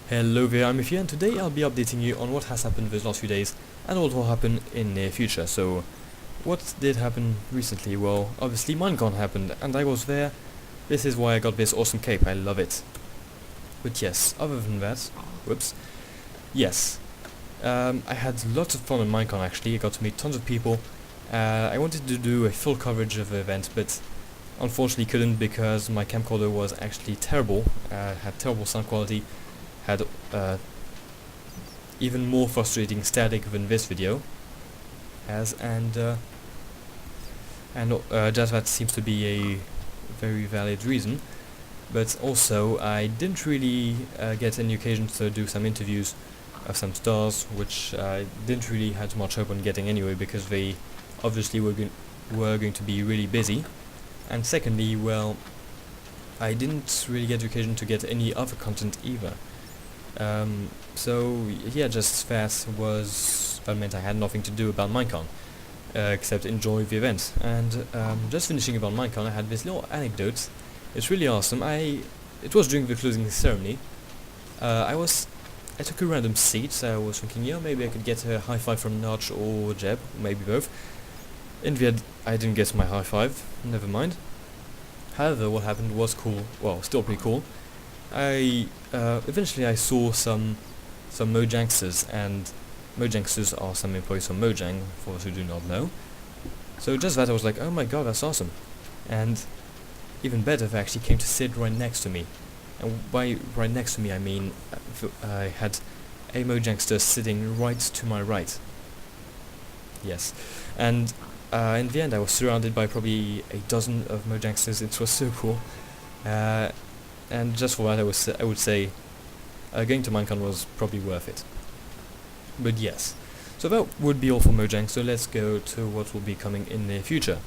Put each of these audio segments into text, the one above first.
Hello there, I'm Imef, and today I'll be updating you on what has happened these last few days and what will happen in the near future. So, what did happen recently? Well, obviously minecon happened and I was there. This is why I got this awesome cape, I love it. But yes, other than that, whoops, yes. I had lots of fun on minecon actually, I got to meet tons of people. I wanted to do a full coverage of the event, but unfortunately couldn't because my camcorder was actually terrible, had terrible sound quality, had even more frustrating static than this video has, and just that seems to be a very valid reason. But also I didn't really get any occasion to do some interviews of some stars, which I didn't really have much hope on getting anyway, because they obviously were going to be really busy. And secondly, well, I didn't really get the occasion to get any other content either. So yeah, just that meant I had nothing to do about minecon except enjoy the event. And just finishing about minecon, I had this little anecdote. It's really awesome. It was during the closing ceremony. I took a random seat. I was thinking, yeah, maybe I could get a high five from Notch or Jeb, maybe both. In the end, I didn't get my high five. Never mind. However, what happened was cool. Well, still pretty cool. Eventually I saw some Mojangsters, and Mojangsters are some employees from Mojang, for those who do not know. So just that, I was like, oh my god, that's awesome. And even better, they actually came to sit right next to me. And by right next to me, I mean I had a Mojangster sitting right to my right. Yes. And in the end, I was surrounded by probably a dozen of Mojangsters. It was so cool. And just for that, I would say going to minecon was probably worth it. But yes, so that would be all for Mojang, so let's go to what will be coming in the future.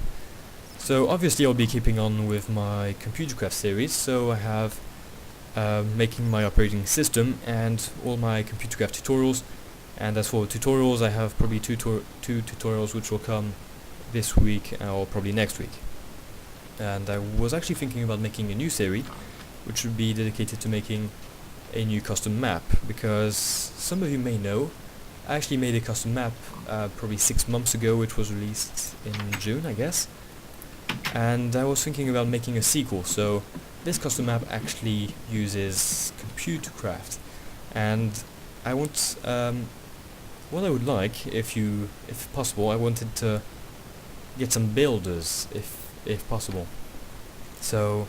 So obviously I'll be keeping on with my computercraft series, so I have making my operating system and all my computercraft tutorials. And as for tutorials, I have probably two tutorials which will come this week or probably next week. And I was actually thinking about making a new series which would be dedicated to making a new custom map, because some of you may know, I actually made a custom map probably 6 months ago. It was released in June, I guess, and I was thinking about making a sequel. So this custom map actually uses Computercraft, and I want what I would like, if possible, I wanted to get some builders, if possible. So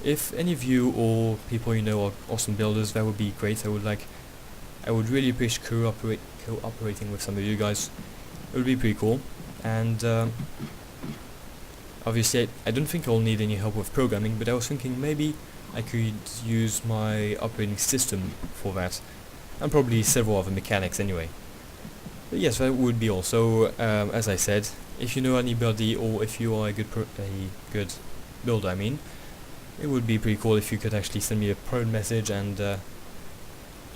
if any of you or people you know are awesome builders, that would be great. I would really appreciate cooperating with some of you guys. It would be pretty cool. And obviously I don't think I'll need any help with programming, but I was thinking maybe I could use my operating system for that, and probably several other mechanics anyway. But yes, that would be all. So as I said, if you know anybody, or if you are a good builder, I mean, it would be pretty cool if you could actually send me a private message, and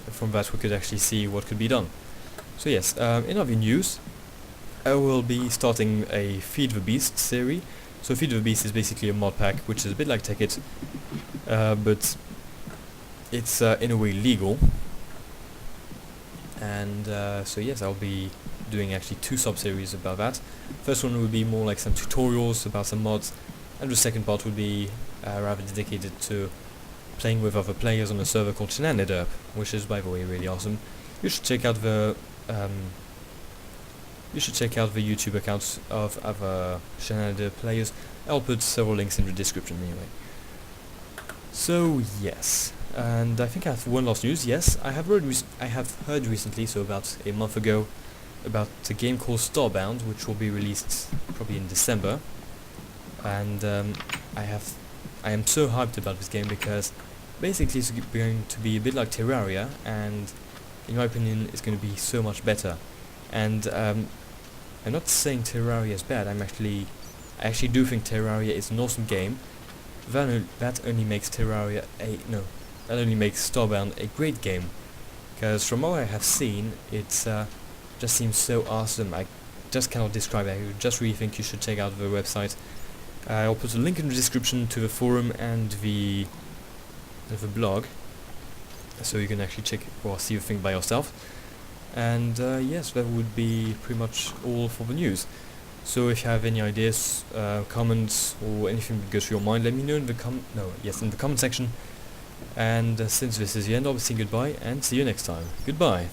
from that we could actually see what could be done. So yes, in other news, I will be starting a Feed the Beast series. So Feed the Beast is basically a mod pack, which is a bit like Tekkit, but it's in a way legal. And so yes, I'll be doing actually 2 sub-series about that. First one will be more like some tutorials about some mods, and the second part would be rather dedicated to playing with other players on a server called Shenaniderp, which is, by the way, really awesome. You should check out the YouTube accounts of other Shenaniderp players. I'll put several links in the description anyway. So yes, and I think I have one last news. Yes, I have heard recently, so about a month ago, about a game called Starbound, which will be released probably in December. And I am so hyped about this game, because basically it's going to be a bit like Terraria, and in my opinion it's going to be so much better. And I'm not saying Terraria is bad. I actually do think Terraria is an awesome game. That only makes Starbound a great game, because from what I have seen, it's just seems so awesome. I just cannot describe it. I just really think you should check out the website. I'll put a link in the description to the forum and the blog. so you can actually check or see the thing by yourself. And yes, that would be pretty much all for the news. So if you have any ideas, comments, or anything that goes through your mind, let me know in the in the comment section. And since this is the end, I'll be saying goodbye and see you next time. Goodbye.